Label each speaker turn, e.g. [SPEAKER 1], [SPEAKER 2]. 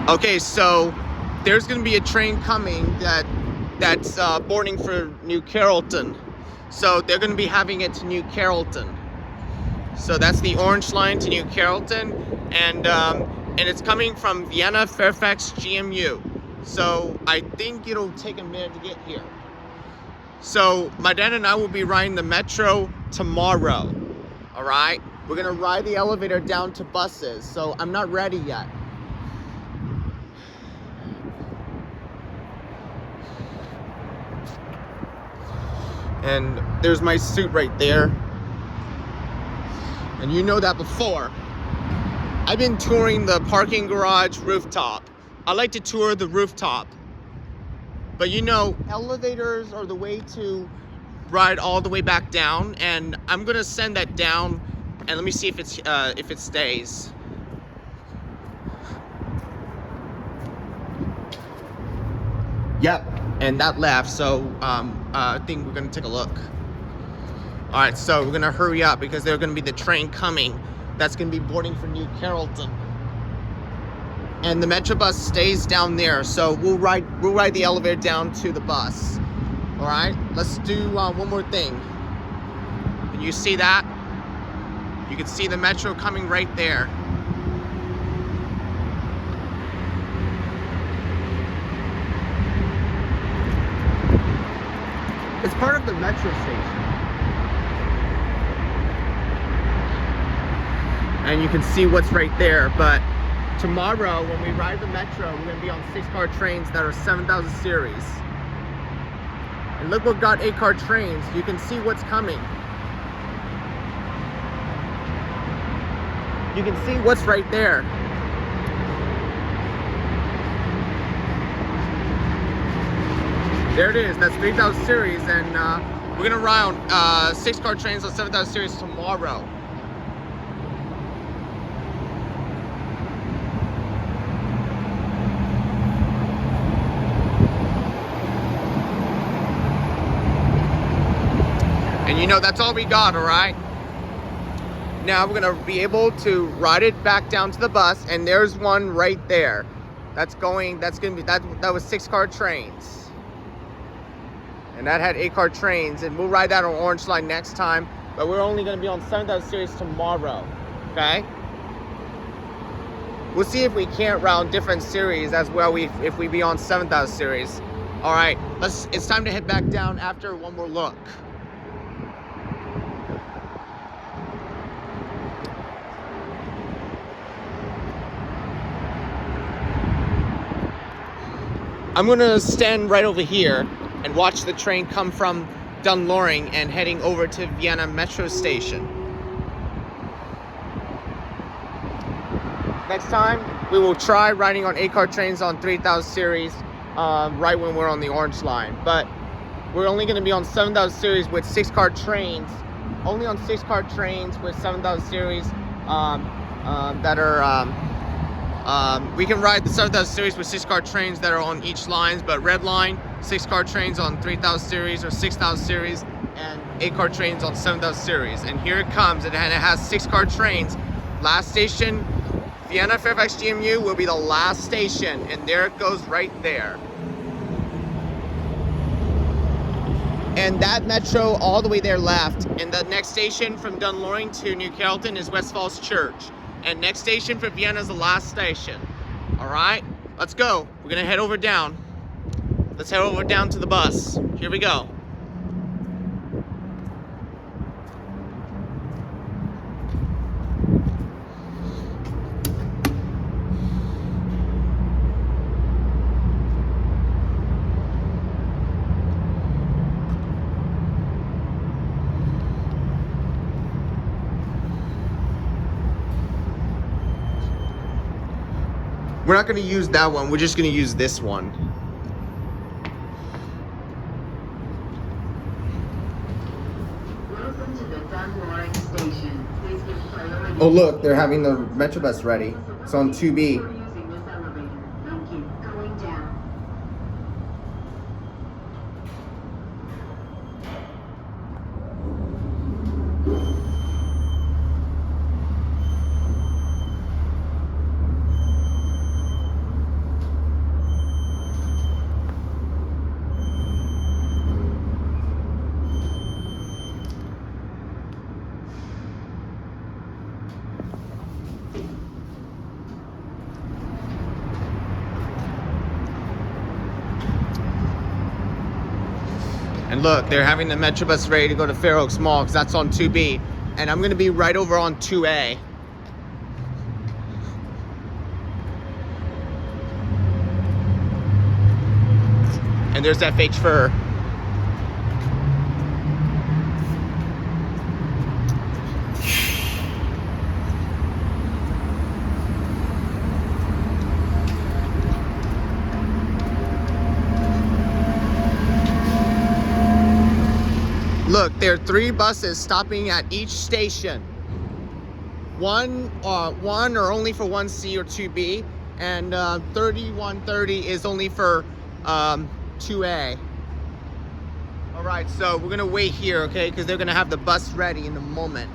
[SPEAKER 1] Okay, so there's going to be a train coming that's boarding for New Carrollton. So they're going to be having it to New Carrollton. So that's the orange line to New Carrollton, and it's coming from Vienna Fairfax GMU. So I think it'll take a minute to get here. So my dad and I will be riding the metro tomorrow. All right, we're gonna ride the elevator down to buses. So I'm not ready yet. And there's my suit right there. And you know that before. I've been touring the parking garage rooftop. I like to tour the rooftop. But you know, elevators are the way to ride all the way back down, and I'm gonna send that down, and let me see if it stays. Yep, and that left, so I think we're gonna take a look. All right, so we're gonna hurry up because there's gonna be the train coming that's gonna be boarding for New Carrollton. And the Metrobus stays down there, so we'll ride the elevator down to the bus. All right, let's do one more thing. Can you see that? You can see the metro coming right there. It's part of the metro station. And you can see what's right there, but tomorrow, when we ride the metro, we're going to be on 6-car trains that are 7000 series. And look what got 8-car trains. You can see what's coming. You can see what's right there. There it is. That's 3000 series, and we're going to ride on 6-car trains on 7000 series tomorrow. And you know, that's all we got, all right? Now we're gonna be able to ride it back down to the bus, and there's one right there. That was 6-car trains. And that had 8-car trains, and we'll ride that on Orange Line next time, but we're only gonna be on 7000 series tomorrow, okay? We'll see if we can't round different series as well if we be on 7000 series. All right, it's time to head back down after one more look. I'm gonna stand right over here and watch the train come from Dunloring and heading over to Vienna Metro Station. Next time, we will try riding on 8-car trains on 3000 series right when we're on the Orange Line. But we're only gonna be on 7000 series with 6-car trains. Only on 6-car trains with 7000 series that are we can ride the 7000 series with 6-car trains that are on each lines, but red line, 6-car trains on 3000 series or 6000 series, and 8-car trains on 7000 series. And here it comes, and it has 6-car trains. Last station, Vienna Fairfax GMU will be the last station, and there it goes right there. And that metro all the way there left. And the next station from Dunloring to New Carrollton is West Falls Church. And next station for Vienna is the last station. All right, let's go. We're gonna head over down. Let's head over down to the bus. Here we go. We're not going to use that one. We're just going to use this one.
[SPEAKER 2] Welcome to the Dunloring station. Please give priority.
[SPEAKER 1] Oh, look, they're having the Metrobus ready. It's on 2B.
[SPEAKER 2] For using this elevator. Thank you. Going down.
[SPEAKER 1] And look, they're having the Metrobus ready to go to Fair Oaks Mall because that's on 2B. And I'm going to be right over on 2A. And there's FH Fur. Look, there are 3 buses stopping at each station. One or only for 1C or 2B, and 3130 is only for 2A. All right, so we're gonna wait here, okay? Because they're gonna have the bus ready in a moment.